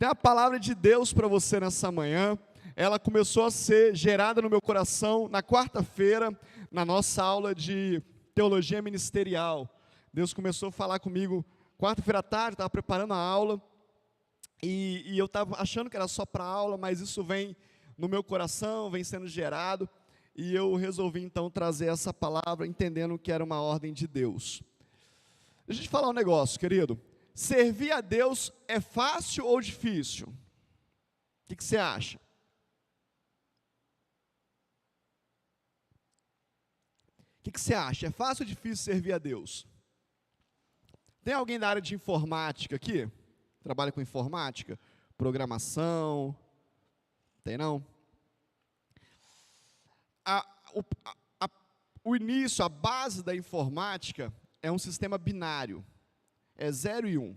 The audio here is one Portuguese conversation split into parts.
Tem a palavra de Deus para você nessa manhã. Ela começou a ser gerada no meu coração na quarta-feira, na nossa aula de teologia ministerial. Deus começou a falar comigo quarta-feira à tarde, estava preparando a aula, e eu estava achando que era só para aula, mas isso vem no meu coração, vem sendo gerado, e eu resolvi então trazer essa palavra, entendendo que era uma ordem de Deus. Deixa eu te falar um negócio, querido. Servir a Deus é fácil ou difícil? O que você acha? O que você acha? É fácil ou difícil servir a Deus? Tem alguém da área de informática aqui? Trabalha com informática? Programação? Tem não? O início, a base da informática é um sistema binário. É 0 e 1.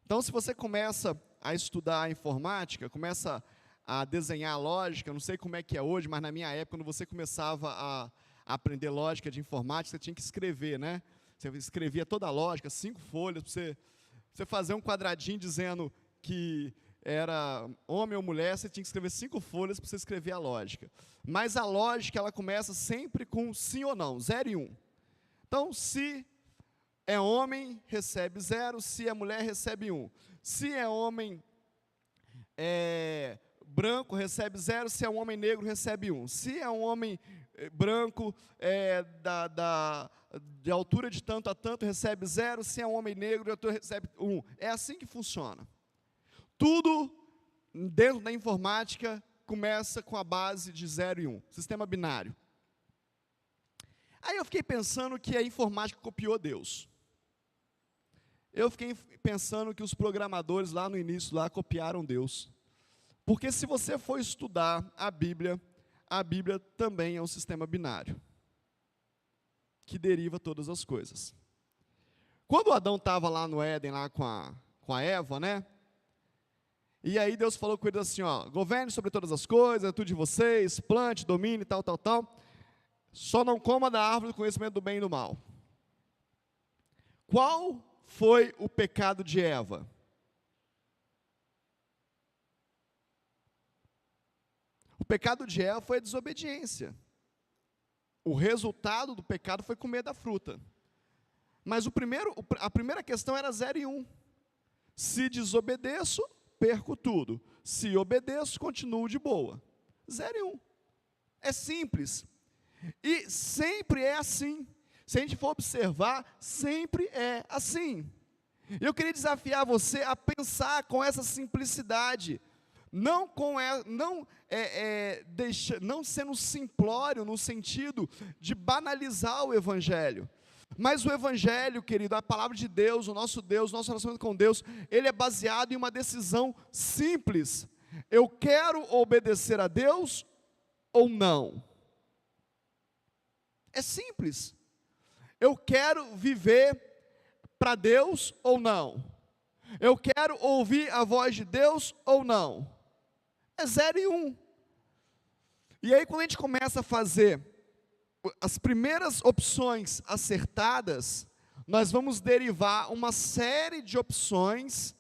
Então, se você começa a estudar a informática, começa a desenhar lógica, não sei como é que é hoje, mas na minha época, quando você começava a aprender lógica de informática, você tinha que escrever, né? Você escrevia toda a lógica, 5 folhas, para você fazer um quadradinho dizendo que era homem ou mulher, você tinha que escrever 5 folhas para você escrever a lógica. Mas a lógica, ela começa sempre com sim ou não, 0 e 1. Então, se é homem, recebe 0, se é mulher, recebe 1. Se é homem branco, recebe 0, se é um homem negro, recebe 1. Se é um homem branco, de altura de tanto a tanto, recebe 0, se é um homem negro, de altura, recebe 1. É assim que funciona. Tudo dentro da informática começa com a base de 0 e 1, sistema binário. Aí eu fiquei pensando que a informática copiou Deus. Eu fiquei pensando que os programadores lá no início lá copiaram Deus. Porque se você for estudar a Bíblia também é um sistema binário, que deriva todas as coisas. Quando Adão estava lá no Éden, lá com a Eva, né? E aí Deus falou com ele assim, ó, governe sobre todas as coisas, é tudo de vocês, plante, domine, tal, só não coma da árvore do conhecimento do bem e do mal. Qual foi o pecado de Eva? O pecado de Eva foi a desobediência. O resultado do pecado foi comer da fruta. Mas a primeira questão era 0 e 1. Se desobedeço, perco tudo. Se obedeço, continuo de boa. 0 e 1. É simples. E sempre é assim. Se a gente for observar, sempre é assim. Eu queria desafiar você a pensar com essa simplicidade, não sendo simplório no sentido de banalizar o Evangelho. Mas o Evangelho, querido, a palavra de Deus, o nosso relacionamento com Deus, ele é baseado em uma decisão simples. Eu quero obedecer a Deus ou não? É simples. Eu quero viver para Deus ou não? Eu quero ouvir a voz de Deus ou não? É 0 e 1. E aí quando a gente começa a fazer as primeiras opções acertadas, nós vamos derivar uma série de opções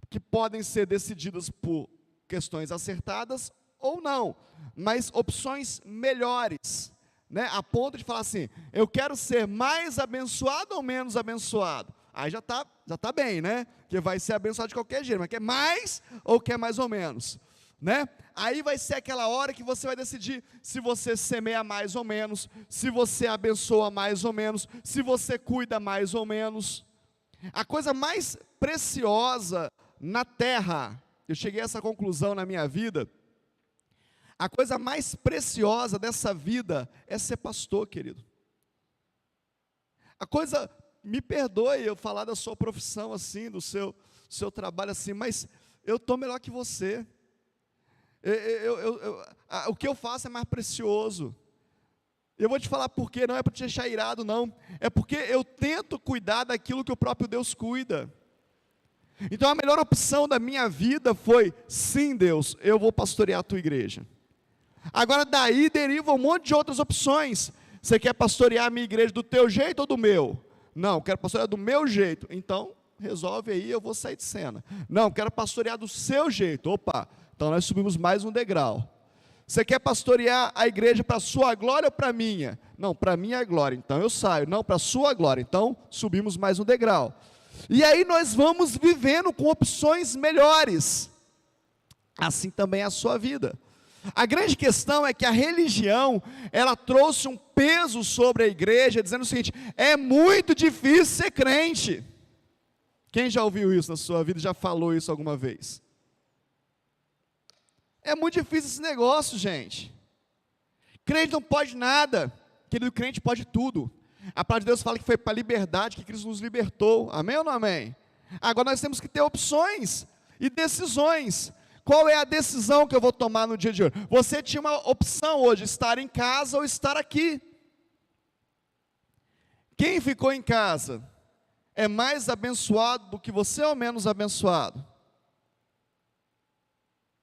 que podem ser decididas por questões acertadas ou não, mas opções melhores. Né, a ponto de falar assim, eu quero ser mais abençoado ou menos abençoado? Aí já tá bem, né? Que vai ser abençoado de qualquer jeito, mas quer mais ou quer mais ou menos? Né? Aí vai ser aquela hora que você vai decidir se você semeia mais ou menos, se você abençoa mais ou menos, se você cuida mais ou menos. A coisa mais preciosa na terra, eu cheguei a essa conclusão na minha vida, a coisa mais preciosa dessa vida é ser pastor, querido. A coisa, me perdoe eu falar da sua profissão assim, do seu trabalho assim, mas eu estou melhor que você. O que eu faço é mais precioso. Eu vou te falar por quê, não é para te deixar irado não, é porque eu tento cuidar daquilo que o próprio Deus cuida. Então a melhor opção da minha vida foi, sim Deus, eu vou pastorear a tua igreja. Agora daí deriva um monte de outras opções. Você quer pastorear a minha igreja do teu jeito ou do meu? Não, quero pastorear do meu jeito. Então, resolve aí, eu vou sair de cena. Não, quero pastorear do seu jeito. Opa, então nós subimos mais um degrau. Você quer pastorear a igreja para a sua glória ou para a minha? Não, para a minha glória, então eu saio. Não, para a sua glória, então subimos mais um degrau. E aí nós vamos vivendo com opções melhores. Assim também é a sua vida. A grande questão é que a religião, ela trouxe um peso sobre a igreja, dizendo o seguinte: é muito difícil ser crente. Quem já ouviu isso na sua vida, já falou isso alguma vez? É muito difícil esse negócio, gente. Crente não pode nada, querido, crente pode tudo. A palavra de Deus fala que foi para a liberdade que Cristo nos libertou, amém ou não amém? Agora nós temos que ter opções e decisões. Qual é a decisão que eu vou tomar no dia de hoje? Você tinha uma opção hoje, estar em casa ou estar aqui. Quem ficou em casa é mais abençoado do que você ou menos abençoado?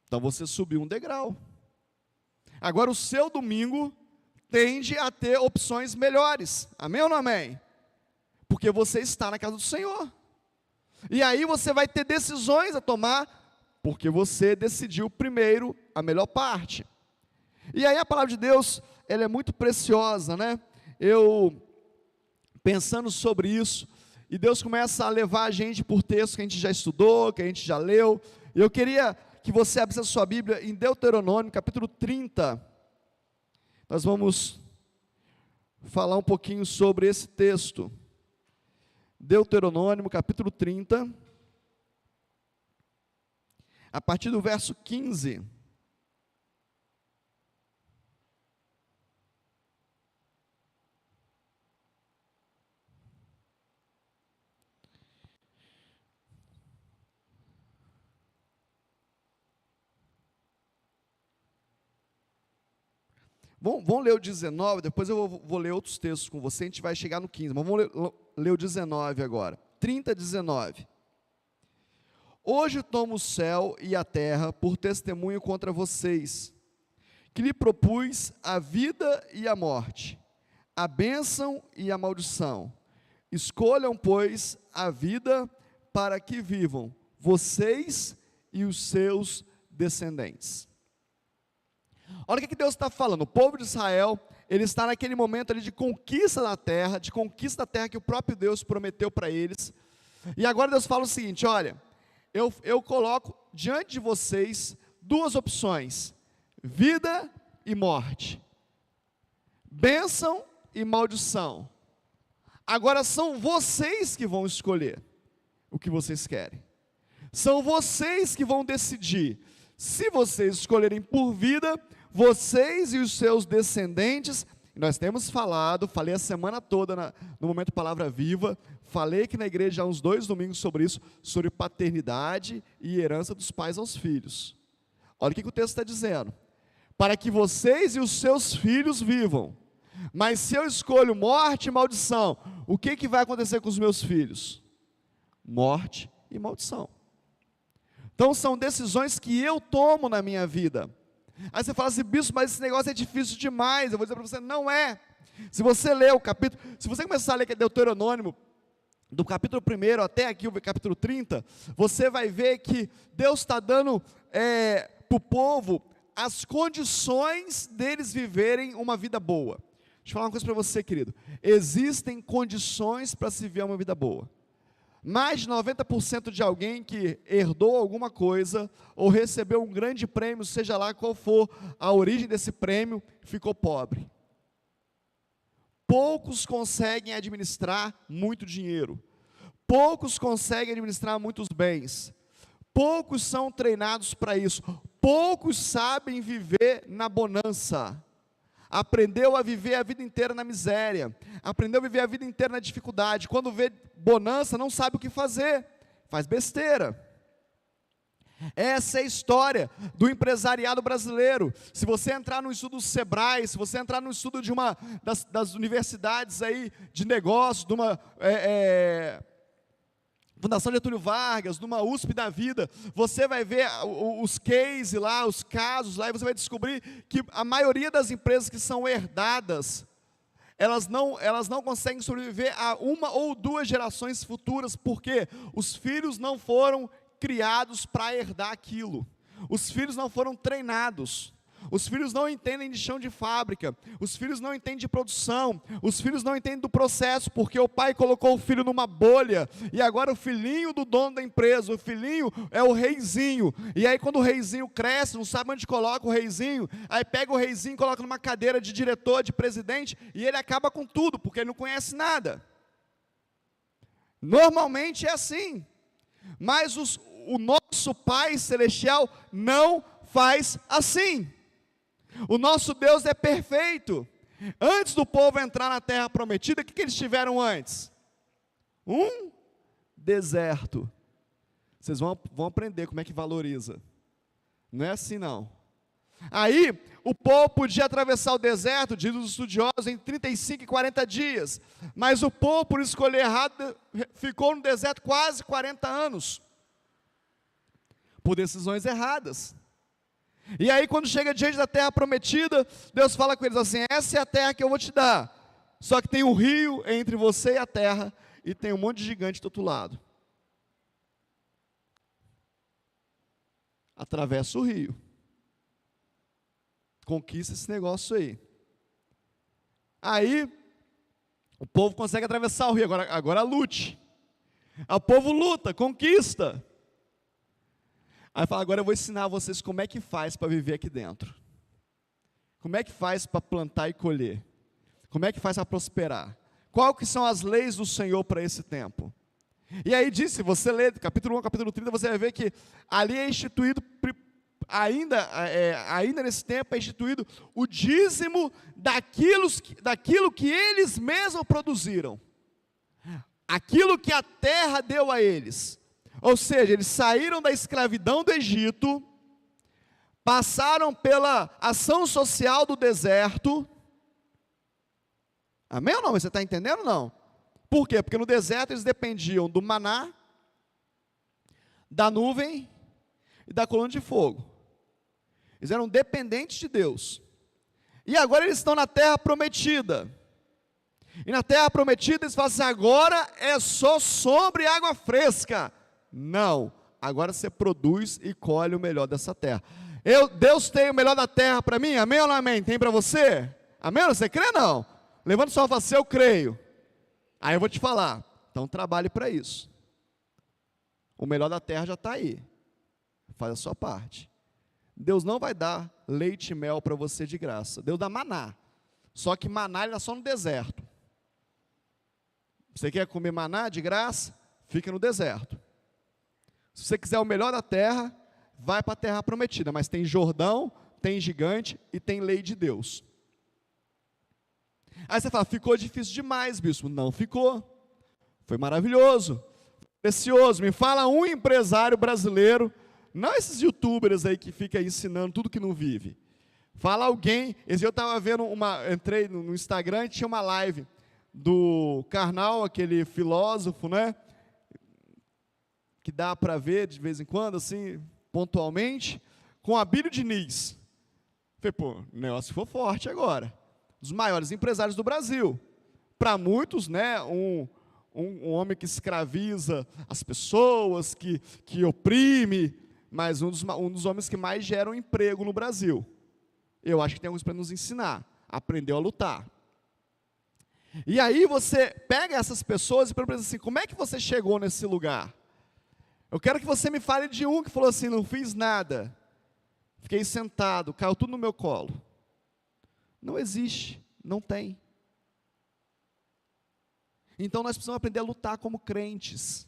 Então você subiu um degrau. Agora o seu domingo tende a ter opções melhores, amém ou não amém? Porque você está na casa do Senhor. E aí você vai ter decisões a tomar, porque você decidiu primeiro a melhor parte. E aí a palavra de Deus, ela é muito preciosa, né? Eu, pensando sobre isso, e Deus começa a levar a gente por textos que a gente já estudou, que a gente já leu, e eu queria que você abrisse a sua Bíblia em Deuteronômio, capítulo 30, nós vamos falar um pouquinho sobre esse texto, Deuteronômio, capítulo 30, a partir do verso 15, vamos ler o 19, depois eu vou ler outros textos com você, a gente vai chegar no 15, mas vamos ler o 19 agora, 30, 19. Hoje tomo o céu e a terra por testemunho contra vocês, que lhe propus a vida e a morte, a bênção e a maldição. Escolham, pois, a vida para que vivam, vocês e os seus descendentes. Olha o que Deus está falando. O povo de Israel, ele está naquele momento ali de conquista da terra que o próprio Deus prometeu para eles. E agora Deus fala o seguinte: olha, eu coloco diante de vocês duas opções: vida e morte, bênção e maldição. Agora são vocês que vão escolher o que vocês querem. São vocês que vão decidir. Se vocês escolherem por vida, vocês e os seus descendentes, nós temos falei a semana toda no Momento Palavra Viva, falei aqui na igreja há uns 2 domingos sobre isso, sobre paternidade e herança dos pais aos filhos. Olha o que o texto está dizendo: para que vocês e os seus filhos vivam. Mas se eu escolho morte e maldição, o que vai acontecer com os meus filhos? Morte e maldição. Então são decisões que eu tomo na minha vida. Aí você fala assim: bispo, mas esse negócio é difícil demais. Eu vou dizer para você: não é. Se você ler o capítulo, se você começar a ler Deuteronômio, do capítulo 1 até aqui o capítulo 30, você vai ver que Deus está dando para o povo as condições deles viverem uma vida boa. Deixa eu falar uma coisa para você, querido. Existem condições para se viver uma vida boa. Mais de 90% de alguém que herdou alguma coisa, ou recebeu um grande prêmio, seja lá qual for a origem desse prêmio, ficou pobre. Poucos conseguem administrar muito dinheiro. Poucos conseguem administrar muitos bens. Poucos são treinados para isso. Poucos sabem viver na bonança. Aprendeu a viver a vida inteira na miséria, aprendeu a viver a vida inteira na dificuldade. Quando vê bonança, não sabe o que fazer, faz besteira. Essa é a história do empresariado brasileiro. Se você entrar no estudo do Sebrae, se você entrar no estudo de uma das universidades aí de negócios, de uma Fundação Getúlio Vargas, numa USP da vida, você vai ver os cases lá, os casos lá, e você vai descobrir que a maioria das empresas que são herdadas, elas não conseguem sobreviver a uma ou duas gerações futuras, porque os filhos não foram criados para herdar aquilo. Os filhos não foram treinados. Os filhos não entendem de chão de fábrica, os filhos não entendem de produção, os filhos não entendem do processo, porque o pai colocou o filho numa bolha, e agora o filhinho do dono da empresa, o filhinho é o reizinho, e aí quando o reizinho cresce, não sabe onde coloca o reizinho, aí pega o reizinho, coloca numa cadeira de diretor, de presidente, e ele acaba com tudo, porque ele não conhece nada. Normalmente é assim, mas o nosso Pai Celestial não faz assim. O nosso Deus é perfeito. Antes do povo entrar na terra prometida, o que eles tiveram antes? Um deserto. Vocês vão aprender como é que valoriza. Não é assim não. Aí, o povo podia atravessar o deserto, diz os estudiosos, em 35 e 40 dias. Mas o povo, por escolher errado, ficou no deserto quase 40 anos. Por decisões erradas. E aí quando chega diante da terra prometida, Deus fala com eles assim, essa é a terra que eu vou te dar, só que tem um rio entre você e a terra, e tem um monte de gigante do outro lado. Atravessa o rio, conquista esse negócio aí. Aí, o povo consegue atravessar o rio, agora lute. O povo luta, conquista. Aí fala, agora eu vou ensinar vocês como é que faz para viver aqui dentro. Como é que faz para plantar e colher? Como é que faz para prosperar? Quais que são as leis do Senhor para esse tempo? E aí diz, se você ler capítulo 1, capítulo 30, você vai ver que ali é instituído, ainda nesse tempo é instituído o dízimo daquilo que eles mesmos produziram. Aquilo que a terra deu a eles. Ou seja, eles saíram da escravidão do Egito, passaram pela ação social do deserto. Amém ou não? Você está entendendo ou não? Por quê? Porque no deserto eles dependiam do maná, da nuvem e da coluna de fogo. Eles eram dependentes de Deus. E agora eles estão na terra prometida. E na terra prometida eles falam assim, agora é só sombra e água fresca. Não, agora você produz e colhe o melhor dessa terra. Deus tem o melhor da terra para mim, amém ou não amém? Tem para você? Amém ou não? Você crê não? Levanta sua mão e fala assim, eu creio. Aí eu vou te falar, então trabalhe para isso. O melhor da terra já está aí, faz a sua parte. Deus não vai dar leite e mel para você de graça, Deus dá maná, só que maná ele dá só no deserto. Você quer comer maná de graça? Fica no deserto. Se você quiser o melhor da terra, vai para a terra prometida, mas tem Jordão, tem gigante e tem lei de Deus. Aí você fala, ficou difícil demais, bispo. Não ficou, foi maravilhoso, precioso. Me fala um empresário brasileiro, não esses youtubers aí que ficam ensinando tudo que não vive. Fala alguém, esse dia eu estava vendo entrei no Instagram e tinha uma live do Karnal, aquele filósofo, né? Que dá para ver de vez em quando, assim, pontualmente, com Abílio Diniz. Falei, pô, o negócio ficou forte agora. Dos maiores empresários do Brasil. Para muitos, né, um homem que escraviza as pessoas, que oprime, mas um dos homens que mais geram emprego no Brasil. Eu acho que tem alguns para nos ensinar. Aprendeu a lutar. E aí você pega essas pessoas e pergunta assim, como é que você chegou nesse lugar? Eu quero que você me fale de um que falou assim, não fiz nada, fiquei sentado, caiu tudo no meu colo. Não existe, não tem. Então nós precisamos aprender a lutar como crentes,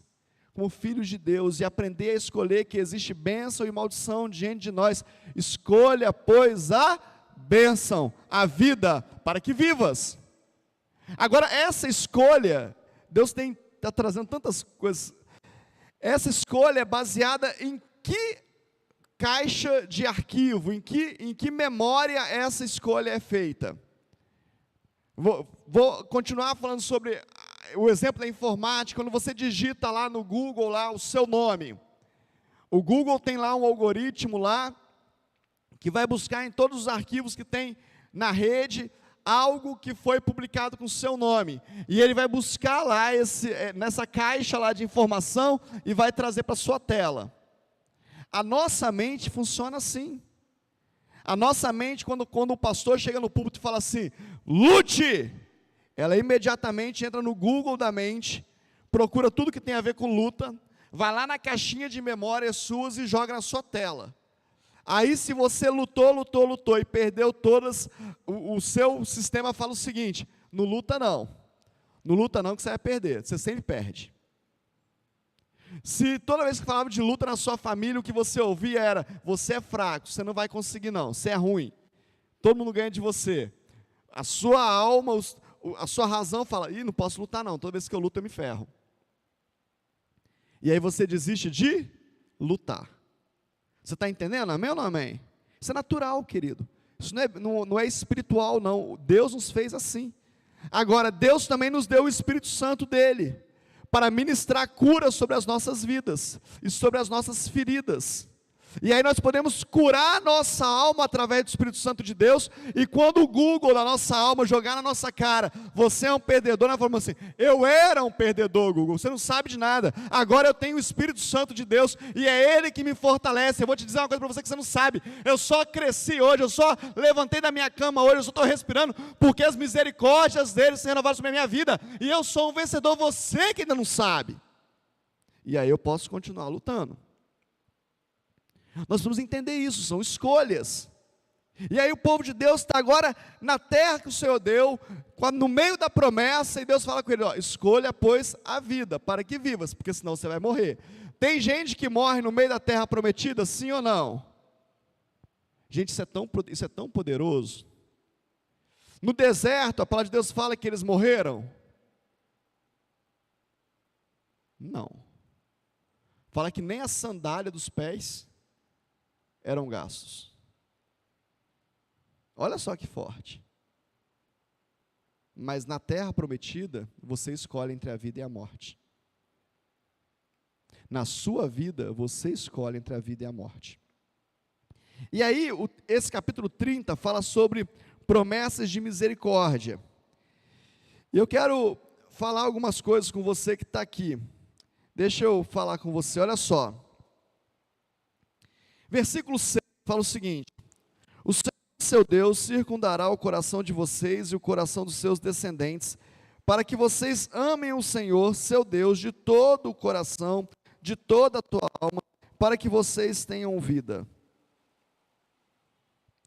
como filhos de Deus, e aprender a escolher que existe bênção e maldição diante de nós. Escolha, pois, a bênção, a vida, para que vivas. Agora, essa escolha, Deus está trazendo tantas coisas. Essa escolha é baseada em que caixa de arquivo, em que memória essa escolha é feita. Vou continuar falando sobre o exemplo da informática. Quando você digita lá no Google lá, o seu nome, o Google tem lá um algoritmo lá, que vai buscar em todos os arquivos que tem na rede, algo que foi publicado com o seu nome, e ele vai buscar lá nessa caixa lá de informação e vai trazer para a sua tela. A nossa mente funciona assim. A nossa mente, quando o pastor chega no púlpito e fala assim, lute, ela imediatamente entra no Google da mente, procura tudo que tem a ver com luta, vai lá na caixinha de memórias suas e joga na sua tela. Aí se você lutou e perdeu todas, o seu sistema fala o seguinte, não luta não que você vai perder, você sempre perde. Se toda vez que falava de luta na sua família, o que você ouvia era, você é fraco, você não vai conseguir não, você é ruim, todo mundo ganha de você. A sua alma, a sua razão fala, não posso lutar não, toda vez que eu luto eu me ferro. E aí você desiste de lutar. Você está entendendo? Amém ou não amém? Isso é natural, querido. Isso não é espiritual não, Deus nos fez assim. Agora, Deus também nos deu o Espírito Santo dele, para ministrar cura sobre as nossas vidas, e sobre as nossas feridas, e aí nós podemos curar a nossa alma, através do Espírito Santo de Deus, e quando o Google da nossa alma jogar na nossa cara, você é um perdedor, nós falamos assim, eu era um perdedor, Google, você não sabe de nada, agora eu tenho o Espírito Santo de Deus, e é Ele que me fortalece. Eu vou te dizer uma coisa para você que você não sabe, eu só cresci hoje, eu só levantei da minha cama hoje, eu só estou respirando, porque as misericórdias dele se renovaram sobre a minha vida, e eu sou um vencedor, você que ainda não sabe, e aí eu posso continuar lutando. Nós vamos entender isso, são escolhas. E aí o povo de Deus está agora na terra que o Senhor deu, no meio da promessa, e Deus fala com ele, escolha pois a vida, para que vivas, porque senão você vai morrer. Tem gente que morre no meio da terra prometida, sim ou não? Gente, isso é tão poderoso. No deserto, a palavra de Deus fala que eles morreram? Não. Fala que nem a sandália dos pés eram gastos. Olha só que forte. Mas na terra prometida, você escolhe entre a vida e a morte. Na sua vida, você escolhe entre a vida e a morte. E aí, esse capítulo 30 fala sobre promessas de misericórdia. E eu quero falar algumas coisas com você que está aqui. Deixa eu falar com você, olha só. Versículo 6 fala o seguinte: o Senhor seu Deus circundará o coração de vocês e o coração dos seus descendentes, para que vocês amem o Senhor seu Deus de todo o coração, de toda a tua alma, para que vocês tenham vida.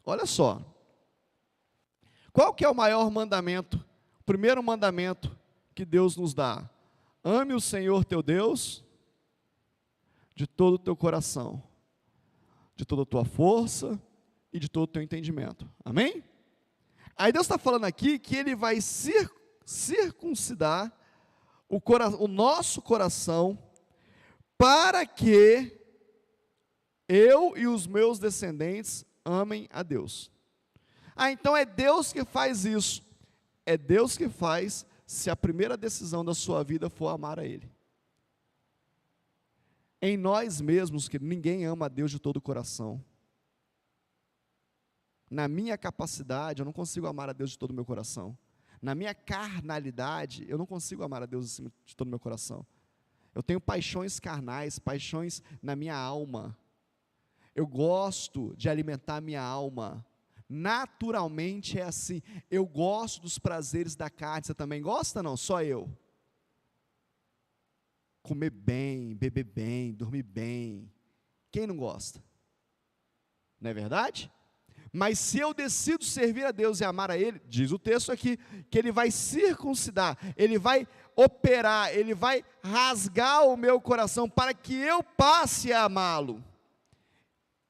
Olha só, qual que é o maior mandamento, o primeiro mandamento que Deus nos dá? Ame o Senhor teu Deus de todo o teu coração, de toda a tua força e de todo o teu entendimento. Amém? Aí Deus está falando aqui que Ele vai circuncidar o nosso coração, para que eu e os meus descendentes amem a Deus. Então é Deus que faz isso. É Deus que faz, se a primeira decisão da sua vida for amar a Ele. Em nós mesmos, que ninguém ama a Deus de todo o coração. Na minha capacidade, eu não consigo amar a Deus de todo o meu coração. Na minha carnalidade, eu não consigo amar a Deus de todo o meu coração. Eu tenho paixões carnais, paixões na minha alma. Eu gosto de alimentar a minha alma. Naturalmente é assim. Eu gosto dos prazeres da carne. Você também gosta? Não, só eu. Comer bem, beber bem, dormir bem. Quem não gosta? Não é verdade? Mas se eu decido servir a Deus e amar a Ele, diz o texto aqui, que Ele vai circuncidar, Ele vai operar, Ele vai rasgar o meu coração para que eu passe a amá-lo.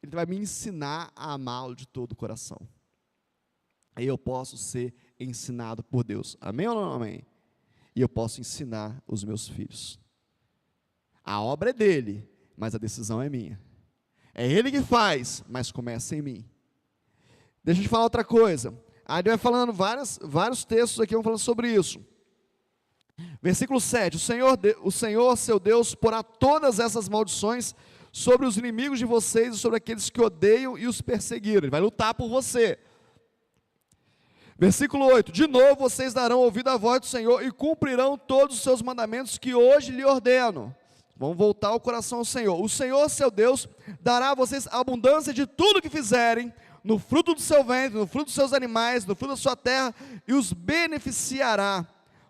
Ele vai me ensinar a amá-lo de todo o coração. Aí eu posso ser ensinado por Deus. Amém ou não amém? E eu posso ensinar os meus filhos. A obra é dele, mas a decisão é minha. É Ele que faz, mas começa em mim. Deixa eu te falar outra coisa. Aí ele vai falando vários textos aqui, vão falando sobre isso. Versículo 7, o Senhor seu Deus porá todas essas maldições sobre os inimigos de vocês e sobre aqueles que odeiam e os perseguiram. Ele vai lutar por você. Versículo 8: de novo vocês darão ouvido à voz do Senhor e cumprirão todos os seus mandamentos que hoje lhe ordeno. Vamos voltar o coração ao Senhor. O Senhor, seu Deus, dará a vocês abundância de tudo que fizerem, no fruto do seu ventre, no fruto dos seus animais, no fruto da sua terra, e os beneficiará,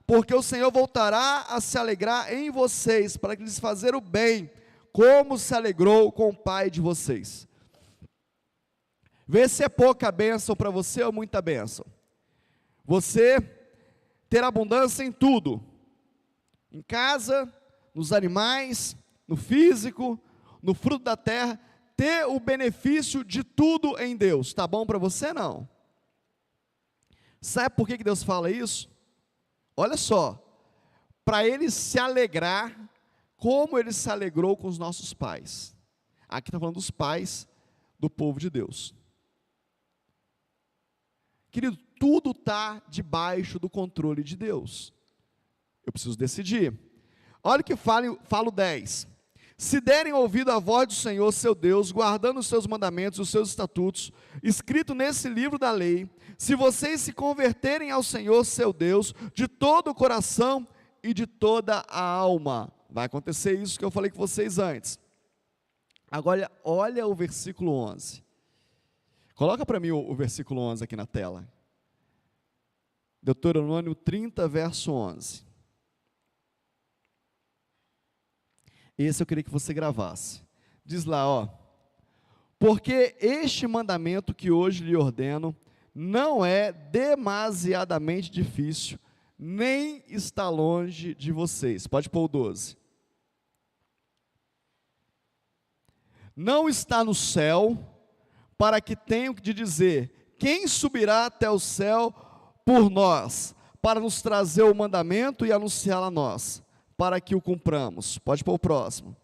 porque o Senhor voltará a se alegrar em vocês, para que lhes fazer o bem, como se alegrou com o pai de vocês. Vê se é pouca bênção para você ou muita bênção. Você ter abundância em tudo, em casa, nos animais, no físico, no fruto da terra, ter o benefício de tudo em Deus. Está bom para você? Não. Sabe por que Deus fala isso? Olha só, para Ele se alegrar, como Ele se alegrou com os nossos pais. Aqui está falando dos pais do povo de Deus. Querido, tudo está debaixo do controle de Deus. Eu preciso decidir. Olha o que fala o 10. Se derem ouvido à voz do Senhor, seu Deus, guardando os seus mandamentos, os seus estatutos, escrito nesse livro da lei, se vocês se converterem ao Senhor, seu Deus, de todo o coração e de toda a alma. Vai acontecer isso que eu falei com vocês antes. Agora, olha o versículo 11. Coloca para mim o versículo 11 aqui na tela. Deuteronômio 30, verso 11. Esse eu queria que você gravasse. Diz lá, ó: porque este mandamento que hoje lhe ordeno não é demasiadamente difícil, nem está longe de vocês. Pode pôr o 12. Não está no céu, para que tenham de dizer: quem subirá até o céu por nós, para nos trazer o mandamento e anunciá-lo a nós, para que o cumpramos. Pode pôr o próximo.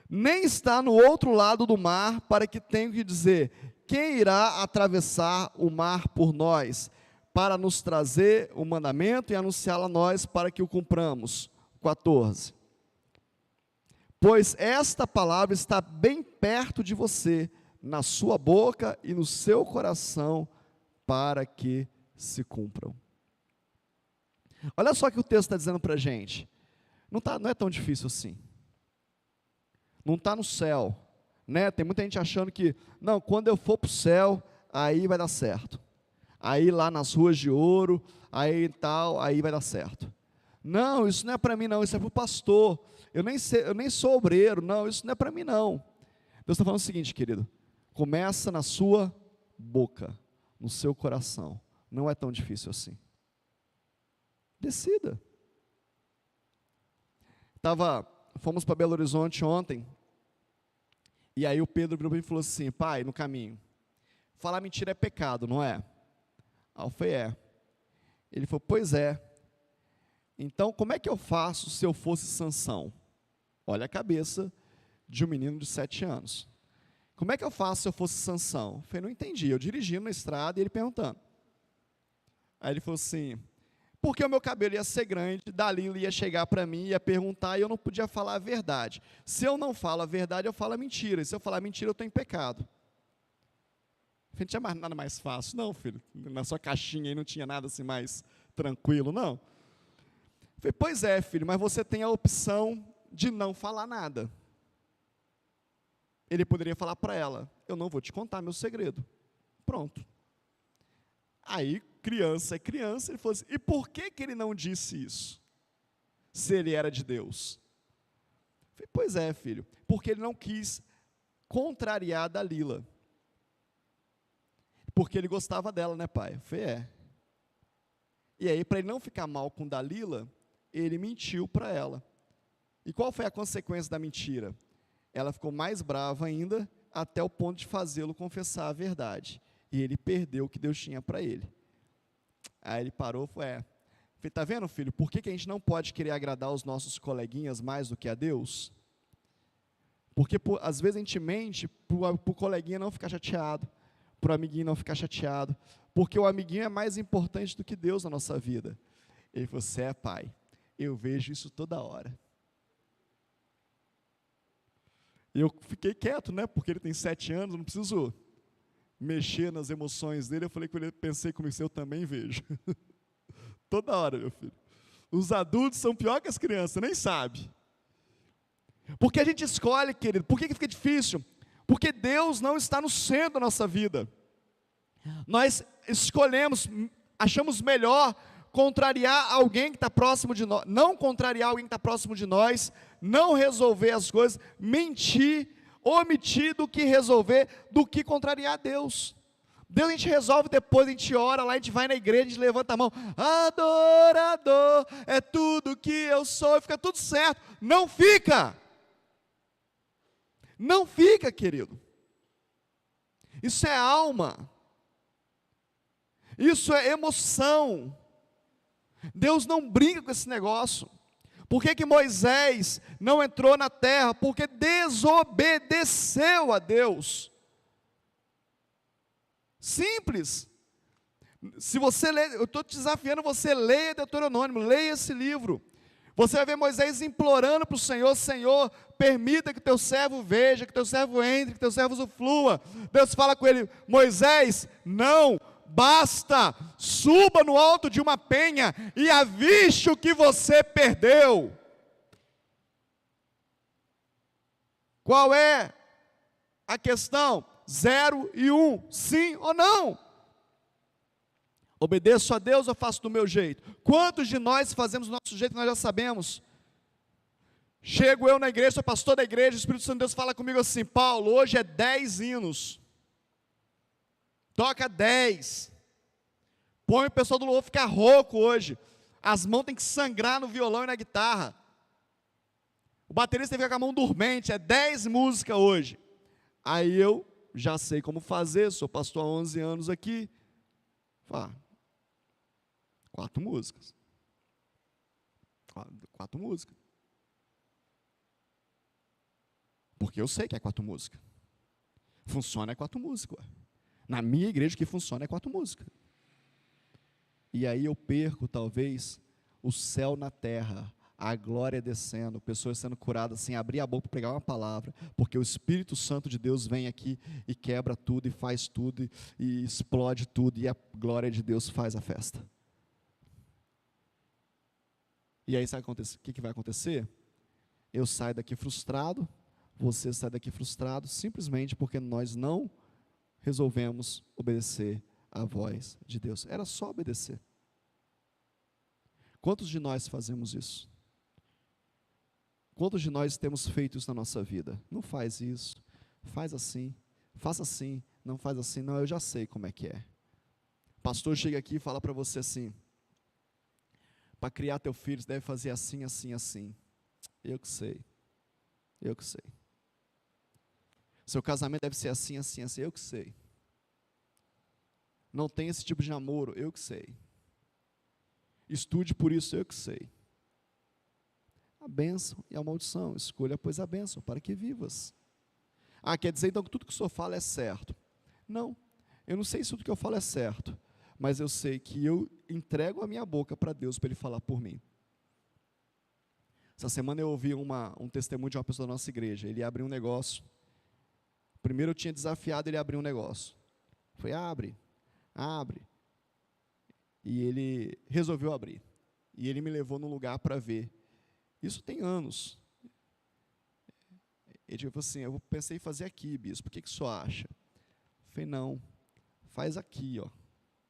Nem está no outro lado do mar, para que tenham que dizer: quem irá atravessar o mar por nós, para nos trazer o mandamento e anunciá-lo a nós, para que o cumpramos. 14. Pois esta palavra está bem perto de você, na sua boca e no seu coração, para que se cumpram. Olha só o que o texto está dizendo para a gente. Não é tão difícil assim. Não está no céu, né? Tem muita gente achando que, não, quando eu for para o céu, aí vai dar certo. Aí lá nas ruas de ouro, aí tal, aí vai dar certo. Não, isso não é para mim não, isso é para o pastor. Eu nem sou obreiro, não, isso não é para mim não. Deus está falando o seguinte, querido: começa na sua boca, no seu coração. Não é tão difícil assim. Decida. Fomos para Belo Horizonte ontem, e aí o Pedro virou para mim e falou assim: pai, no caminho, falar mentira é pecado, não é? Aí eu falei: é. Ele falou: pois é. Então, como é que eu faço se eu fosse Sansão? Olha a cabeça de um menino de 7 anos. Como é que eu faço se eu fosse Sansão? Eu falei: não entendi. Eu dirigindo na estrada e ele perguntando. Aí ele falou assim: porque o meu cabelo ia ser grande, Dalila ia chegar para mim, ia perguntar, e eu não podia falar a verdade. Se eu não falo a verdade, eu falo a mentira. E se eu falar mentira, eu estou em pecado. Eu falei: não tinha mais nada mais fácil. Não, filho, na sua caixinha aí não tinha nada assim mais tranquilo, não. Eu falei: pois é, filho, mas você tem a opção de não falar nada. Ele poderia falar para ela: eu não vou te contar meu segredo. Pronto. Aí, criança é criança, ele falou assim: e por que ele não disse isso? Se ele era de Deus. Eu falei: pois é, filho, porque ele não quis contrariar a Dalila. Porque ele gostava dela, né, pai? Eu falei: é. E aí, para ele não ficar mal com Dalila, ele mentiu para ela. E qual foi a consequência da mentira? Ela ficou mais brava ainda, até o ponto de fazê-lo confessar a verdade. E ele perdeu o que Deus tinha para ele. Aí ele parou e falou: falei: tá vendo, filho, por que a gente não pode querer agradar os nossos coleguinhas mais do que a Deus? Porque às vezes a gente mente para o coleguinha não ficar chateado, para o amiguinho não ficar chateado, porque o amiguinho é mais importante do que Deus na nossa vida. Ele falou: você é pai, eu vejo isso toda hora. E eu fiquei quieto, né, porque ele tem 7 anos, não preciso mexer nas emoções dele, eu falei com ele, pensei comigo, eu também vejo. Toda hora, meu filho. Os adultos são pior que as crianças, nem sabe. Porque a gente escolhe, querido, por que fica difícil? Porque Deus não está no centro da nossa vida. Nós escolhemos, achamos melhor contrariar alguém que está próximo de nós, não contrariar alguém que está próximo de nós, não resolver as coisas, mentir, omitir do que resolver, do que contrariar Deus. Deus a gente resolve depois, a gente ora lá, a gente vai na igreja, a gente levanta a mão, adorador, é tudo que eu sou, e fica tudo certo. Não fica. Não fica, querido. Isso é alma. Isso é emoção. Deus não brinca com esse negócio. Por que Moisés não entrou na terra? Porque desobedeceu a Deus. Simples. Se você ler, eu estou te desafiando, você leia Deuteronômio, leia esse livro. Você vai ver Moisés implorando para o Senhor, Senhor, permita que teu servo veja, que teu servo entre, que teu servo usufrua. Deus fala com ele, Moisés, não, basta, suba no alto de uma penha e aviste o que você perdeu. Qual é a questão? 0 e 1, sim ou não? Obedeço a Deus ou faço do meu jeito? Quantos de nós fazemos do nosso jeito, nós já sabemos? Chego eu na igreja, sou pastor da igreja, o Espírito Santo de Deus fala comigo assim, Paulo, hoje é 10 hinos, toca 10, põe o pessoal do louvor ficar rouco hoje, as mãos tem que sangrar no violão e na guitarra, o baterista tem que ficar com a mão dormente, é 10 músicas hoje, aí eu já sei como fazer, sou pastor há 11 anos aqui, 4 músicas, 4 músicas, porque eu sei que é 4 músicas, funciona é 4 músicas, na minha igreja o que funciona é 4 músicas, e aí eu perco talvez o céu na terra, a glória descendo, pessoas sendo curadas sem abrir a boca para pregar uma palavra, porque o Espírito Santo de Deus vem aqui e quebra tudo, e faz tudo, e explode tudo, e a glória de Deus faz a festa. E aí sabe o que vai acontecer? Eu saio daqui frustrado, você sai daqui frustrado, simplesmente porque nós não resolvemos obedecer à voz de Deus. Era só obedecer. Quantos de nós fazemos isso? Quantos de nós temos feito isso na nossa vida? Não faz isso, faz assim, faça assim, não faz assim, não, eu já sei como é que é. O pastor chega aqui e fala para você assim, para criar teu filho, você deve fazer assim, assim, assim. Eu que sei. Seu casamento deve ser assim, assim, assim, eu que sei. Não tem esse tipo de namoro, eu que sei. Estude por isso, eu que sei. A bênção e a maldição, escolha pois a bênção, para que vivas. Quer dizer então que tudo que o senhor fala é certo? Não, eu não sei se tudo que eu falo é certo, mas eu sei que eu entrego a minha boca para Deus, para Ele falar por mim. Essa semana eu ouvi um testemunho de uma pessoa da nossa igreja, ele abriu um negócio, primeiro eu tinha desafiado ele a abrir um negócio, foi abre, e ele resolveu abrir, e ele me levou num lugar para ver. Isso tem anos. Ele falou assim, eu pensei em fazer aqui, bispo, o que o senhor acha? Eu falei, não, faz aqui, ó.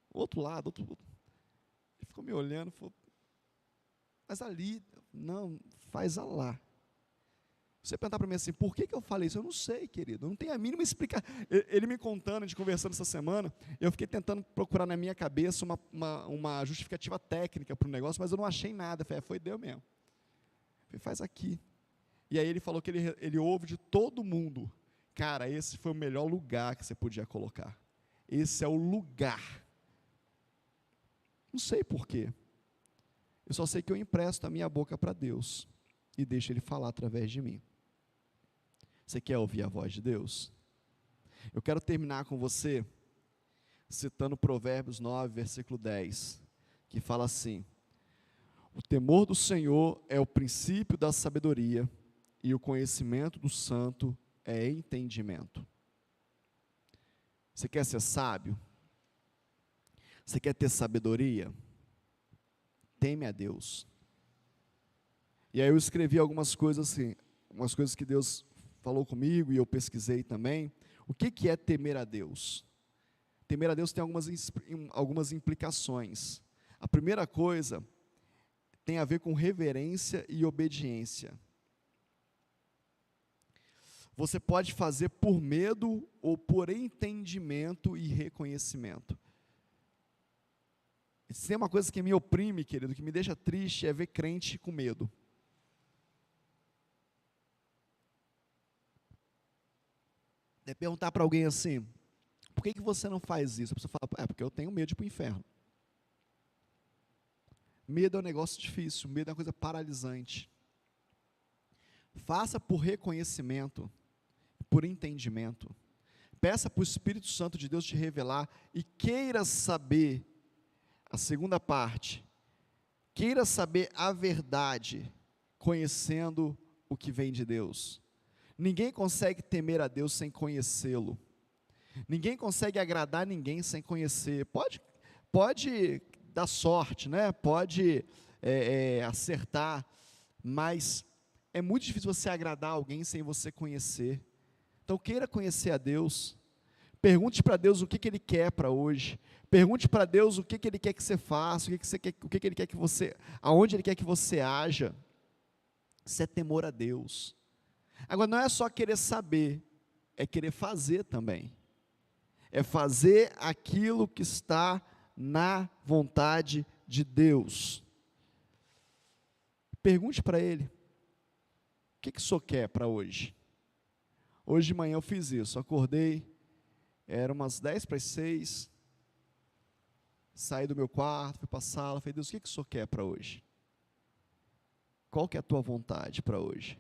Outro lado. Ele ficou me olhando, falou, mas ali, não, faz lá. Você perguntar para mim assim, por que eu falei isso? Eu não sei, querido, não tenho a mínima explicação. Ele me contando, a gente conversando essa semana, eu fiquei tentando procurar na minha cabeça uma justificativa técnica para o negócio, mas eu não achei nada. Eu falei, foi Deus mesmo. Faz aqui. E aí ele falou que ele ouve de todo mundo. Cara, esse foi o melhor lugar que você podia colocar. Esse é o lugar. Não sei porquê. Eu só sei que eu empresto a minha boca para Deus e deixo Ele falar através de mim. Você quer ouvir a voz de Deus? Eu quero terminar com você citando Provérbios 9, versículo 10, que fala assim: o temor do Senhor é o princípio da sabedoria, e o conhecimento do santo é entendimento. Você quer ser sábio? Você quer ter sabedoria? Teme a Deus. E aí eu escrevi algumas coisas assim, umas coisas que Deus falou comigo e eu pesquisei também. O que é temer a Deus? Temer a Deus tem algumas implicações. A primeira coisa tem a ver com reverência e obediência. Você pode fazer por medo ou por entendimento e reconhecimento. Se tem uma coisa que me oprime, querido, que me deixa triste, é ver crente com medo. É perguntar para alguém assim, por que você não faz isso? A pessoa fala, porque eu tenho medo de ir para o inferno. Medo é um negócio difícil, medo é uma coisa paralisante. Faça por reconhecimento, por entendimento. Peça para o Espírito Santo de Deus te revelar e queira saber, a segunda parte, queira saber a verdade, conhecendo o que vem de Deus. Ninguém consegue temer a Deus sem conhecê-lo. Ninguém consegue agradar ninguém sem conhecer. Pode dar sorte, né? Pode acertar, mas é muito difícil você agradar alguém sem você conhecer. Então queira conhecer a Deus. Pergunte para Deus o que Ele quer para hoje. Pergunte para Deus o que Ele quer que você faça, o que Ele quer que você, aonde Ele quer que você haja. Isso é temor a Deus. Agora, não é só querer saber, é querer fazer também. É fazer aquilo que está na vontade de Deus. Pergunte para Ele, o que o Senhor quer para hoje? Hoje de manhã eu fiz isso, acordei, eram umas 5:50, saí do meu quarto, fui para a sala, falei, Deus, o que o Senhor quer para hoje? Qual que é a tua vontade para hoje?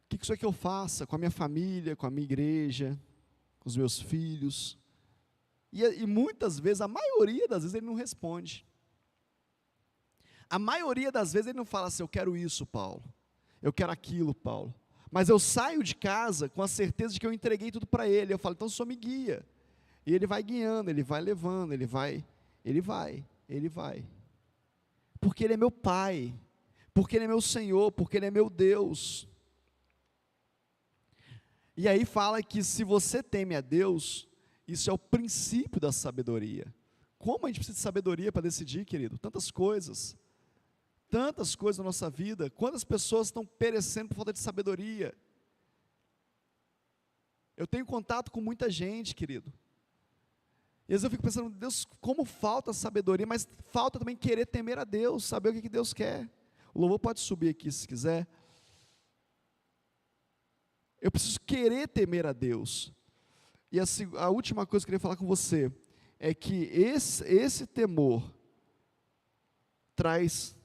O que o Senhor quer que eu faça com a minha família, com a minha igreja, com os meus filhos? E muitas vezes, a maioria das vezes, Ele não responde. A maioria das vezes Ele não fala assim, eu quero isso, Paulo, eu quero aquilo, Paulo. Mas eu saio de casa com a certeza de que eu entreguei tudo para Ele. Eu falo, então o Senhor me guia. E Ele vai guiando, Ele vai levando, Ele vai. Porque Ele é meu Pai, porque Ele é meu Senhor, porque Ele é meu Deus. E aí fala que se você teme a Deus, isso é o princípio da sabedoria. Como a gente precisa de sabedoria para decidir, querido? Tantas coisas na nossa vida. Quantas pessoas estão perecendo por falta de sabedoria? Eu tenho contato com muita gente, querido. E às vezes eu fico pensando, Deus, como falta sabedoria, mas falta também querer temer a Deus, saber o que Deus quer. O louvor pode subir aqui se quiser. Eu preciso querer temer a Deus. E a última coisa que eu queria falar com você é que esse temor traz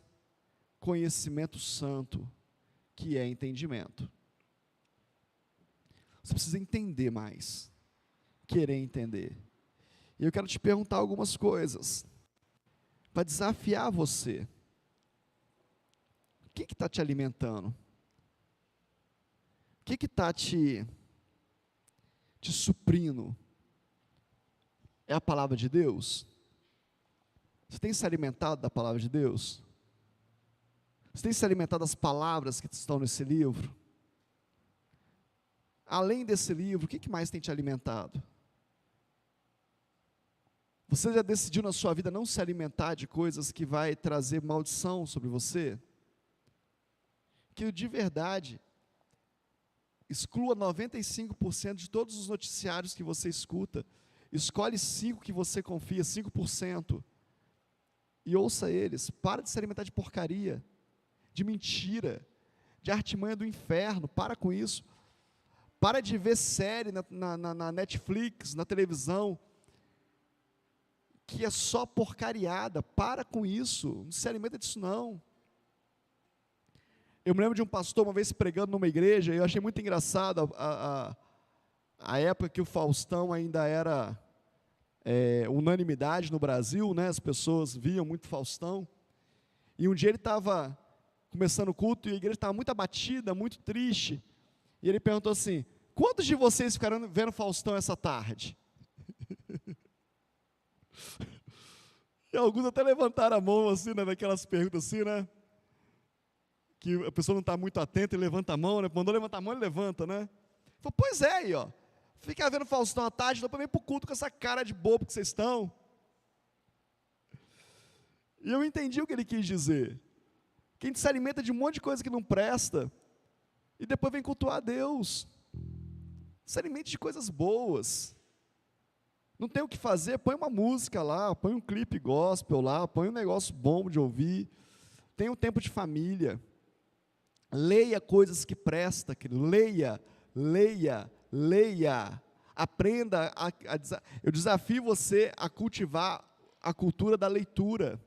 conhecimento santo, que é entendimento. Você precisa entender mais, querer entender. E eu quero te perguntar algumas coisas, para desafiar você. O que está te alimentando? O que está te suprindo? É a palavra de Deus? Você tem se alimentado da palavra de Deus? Você tem se alimentado das palavras que estão nesse livro? Além desse livro, o que mais tem te alimentado? Você já decidiu na sua vida não se alimentar de coisas que vai trazer maldição sobre você? Que de verdade, exclua 95% de todos os noticiários que você escuta, escolhe 5 que você confia, 5%, e ouça eles. Para de se alimentar de porcaria, de mentira, de artimanha do inferno. Para com isso. Para de ver série na Netflix, na televisão, que é só porcariada. Para com isso, não se alimenta disso não. Eu me lembro de um pastor uma vez pregando numa igreja, e eu achei muito engraçado a época que o Faustão ainda era unanimidade no Brasil, né? As pessoas viam muito Faustão, e um dia ele estava começando o culto, e a igreja estava muito abatida, muito triste, e ele perguntou assim, Quantos de vocês ficaram vendo Faustão essa tarde? E alguns até levantaram a mão, assim, né, naquelas perguntas assim, né? Que a pessoa não está muito atenta e levanta a mão, né? Mandou levantar a mão, ele levanta, né? Falei, pois é, aí, ó. Fica vendo Faustão à tarde, depois vem para o culto com essa cara de bobo que vocês estão. E eu entendi o que ele quis dizer. Que a gente se alimenta de um monte de coisa que não presta, e depois vem cultuar a Deus. Se alimente de coisas boas. Não tem o que fazer, põe uma música lá, põe um clipe gospel lá, põe um negócio bom de ouvir. Tenha um tempo de família. Leia coisas que prestam, leia, leia, leia. Aprenda, eu desafio você a cultivar a cultura da leitura.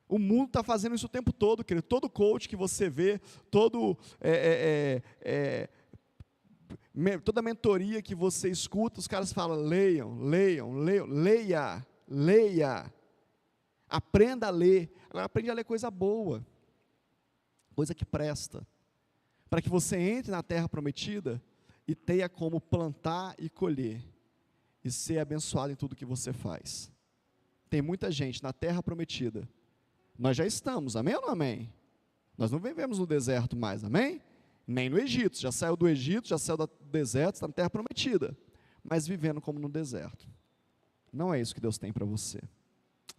O mundo está fazendo isso o tempo todo, querido. Todo coach que você vê, toda mentoria que você escuta, os caras falam, leiam, leiam, leiam, leia, leia. Aprenda a ler. Agora aprende a ler coisa boa, coisa que presta, para que você entre na terra prometida e tenha como plantar e colher, e ser abençoado em tudo que você faz. Tem muita gente na terra prometida. Nós já estamos, amém ou não amém? Nós não vivemos no deserto mais, amém? Nem no Egito, já saiu do Egito, já saiu do deserto, está na terra prometida, mas vivendo como no deserto. Não é isso que Deus tem para você.